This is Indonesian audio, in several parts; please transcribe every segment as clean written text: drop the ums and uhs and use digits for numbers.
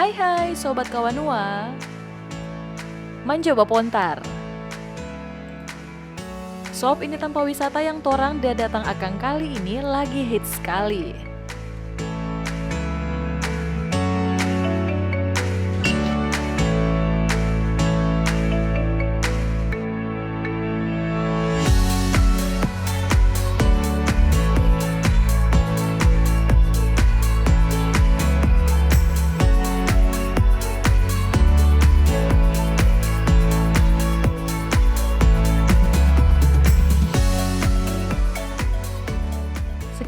Hai Sobat Kawanua. Mencoba Pontar. Sob, ini tempat wisata yang torang dah datang akang kali ini lagi hits sekali.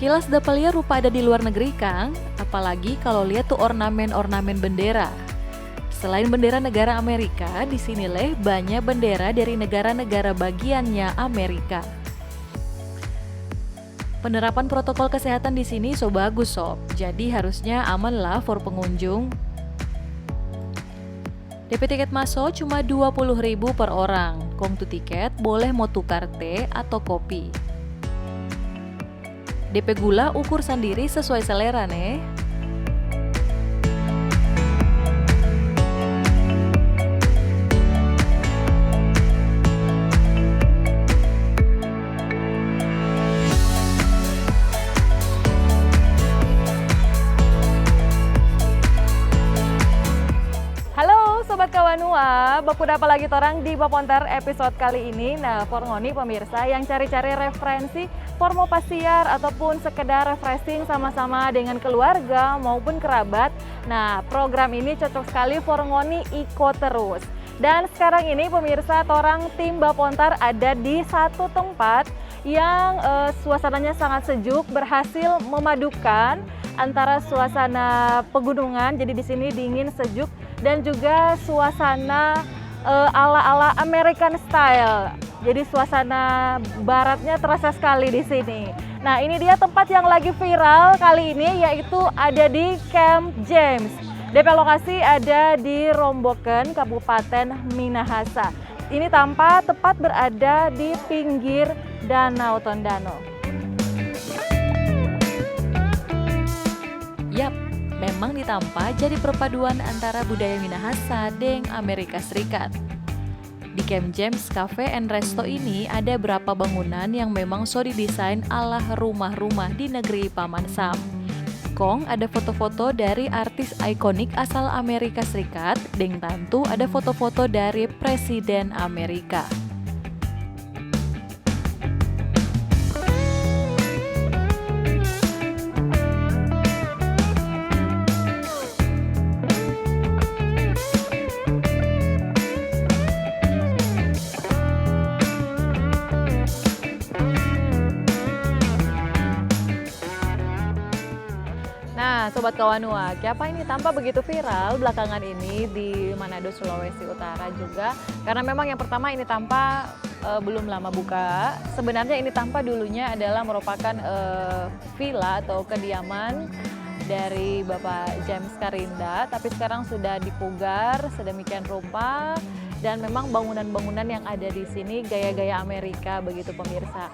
Sekilas dapelia rupa ada di luar negeri, Kang. Apalagi kalau lihat tuh ornamen-ornamen bendera. Selain bendera negara Amerika, di sini leh banyak bendera dari negara-negara bagiannya Amerika. Penerapan protokol kesehatan di sini so bagus, Sob. Jadi harusnya aman lah for pengunjung. DP tiket masuk cuma 20.000 per orang. Kong tu tiket boleh mau tukar teh atau kopi. DP gula ukur sendiri sesuai selera nih. Halo Sobat Kawanua, baku apa lagi torang di Bapontar episode kali ini. Nah, for ngoni pemirsa yang cari-cari referensi for mau pasiar ataupun sekedar refreshing sama-sama dengan keluarga maupun kerabat. Nah, program ini cocok sekali for ngoni iko terus. Dan sekarang ini pemirsa, torang tim Bapontar ada di satu tempat yang suasananya sangat sejuk, berhasil memadukan antara suasana pegunungan, jadi di sini dingin sejuk, dan juga suasana ala-ala American style. Jadi suasana baratnya terasa sekali di sini. Nah, ini dia tempat yang lagi viral kali ini, yaitu ada di Camp James. DP lokasi ada di Romboken, Kabupaten Minahasa. Ini tampak tepat berada di pinggir Danau Tondano. Yap, memang ditampa jadi perpaduan antara budaya Minahasa dan Amerika Serikat. Di Camp James Cafe and Resto ini ada beberapa bangunan yang memang so didesain ala rumah-rumah di negeri Paman Sam. Kong ada foto-foto dari artis ikonik asal Amerika Serikat, dan tentu ada foto-foto dari Presiden Amerika. Nah, Sobat Kawanua, kenapa ini tampak begitu viral belakangan ini di Manado, Sulawesi Utara juga? Karena memang yang pertama ini tampak belum lama buka. Sebenarnya ini tampak dulunya adalah merupakan villa atau kediaman dari Bapak James Karinda, tapi sekarang sudah dipugar sedemikian rupa, dan memang bangunan-bangunan yang ada di sini gaya-gaya Amerika begitu pemirsa.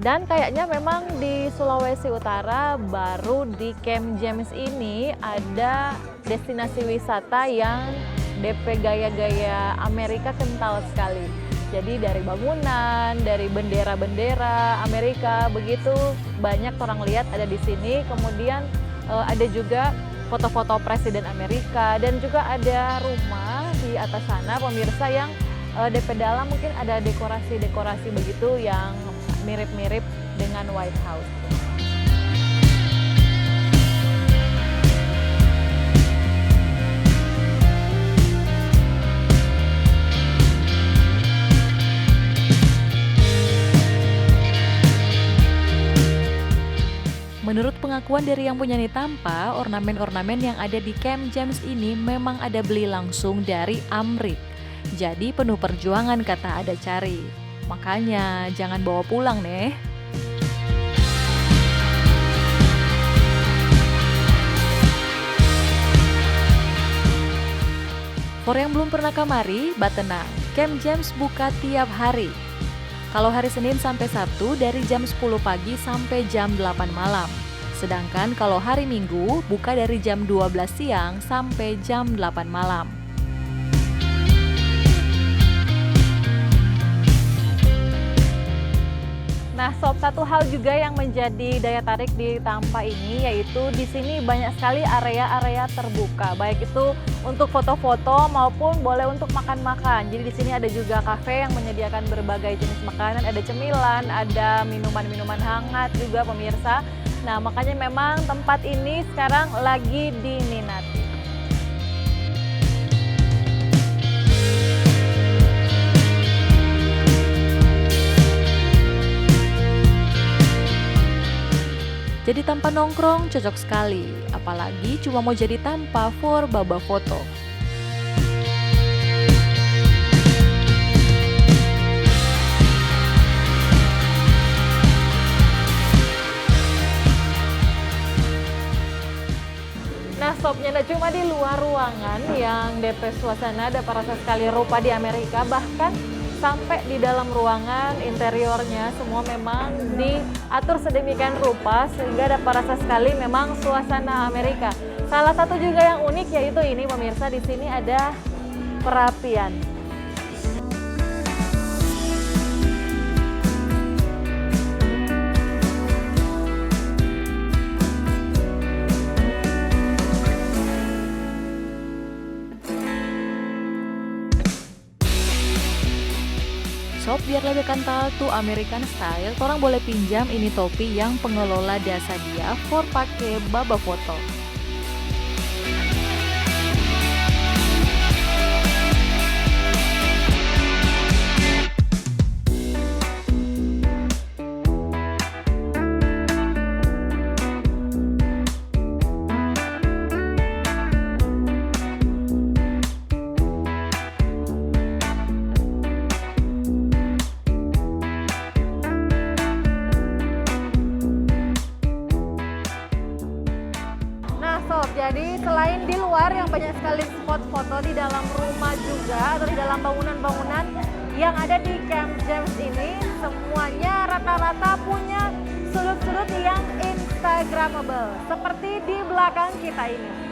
Dan kayaknya memang di Sulawesi Utara baru di Camp James ini ada destinasi wisata yang DP gaya-gaya Amerika kental sekali. Jadi dari bangunan, dari bendera-bendera Amerika begitu banyak orang lihat ada di sini. Kemudian ada juga foto-foto Presiden Amerika, dan juga ada rumah di atas sana pemirsa yang DP dalam mungkin ada dekorasi-dekorasi begitu yang mirip-mirip dengan White House. Menurut pengakuan dari yang punya Tampa, ornamen-ornamen yang ada di Camp James ini memang ada beli langsung dari Amrik. Jadi penuh perjuangan kata ada cari. Makanya jangan bawa pulang nih. For yang belum pernah kamari, batenang. Camp James buka tiap hari. Kalau hari Senin sampai Sabtu dari jam 10 pagi sampai jam 8 malam. Sedangkan kalau hari Minggu buka dari jam 12 siang sampai jam 8 malam. Nah, sob, satu hal juga yang menjadi daya tarik di Tampa ini yaitu di sini banyak sekali area-area terbuka, baik itu untuk foto-foto maupun boleh untuk makan-makan. Jadi di sini ada juga kafe yang menyediakan berbagai jenis makanan, ada cemilan, ada minuman-minuman hangat juga pemirsa. Nah, makanya memang tempat ini sekarang lagi diminati. Jadi tanpa nongkrong cocok sekali, apalagi cuma mau jadi tanpa for baba foto. Nah, sobnya nggak cuma di luar ruangan yang DP suasana dapat rasa sekali rupa di Amerika, bahkan sampai di dalam ruangan interiornya semua memang diatur sedemikian rupa sehingga dapat rasa sekali memang suasana Amerika. Salah satu juga yang unik yaitu ini pemirsa, di sini ada perapian. Sob, biar lebih kental tuh American style, orang boleh pinjam ini topi yang pengelola jasa dia for pakai baba foto. Jadi selain di luar yang banyak sekali spot foto, di dalam rumah juga atau di dalam bangunan-bangunan yang ada di Camp James ini semuanya rata-rata punya sudut-sudut yang instagramable seperti di belakang kita ini.